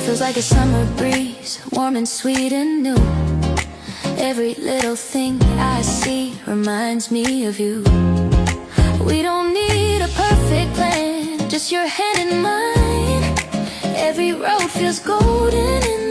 feels like a summer breeze, warm and sweet and new. Every little thing I see reminds me of you. We don't need a perfect plan, just your hand in mine. Every road feels golden in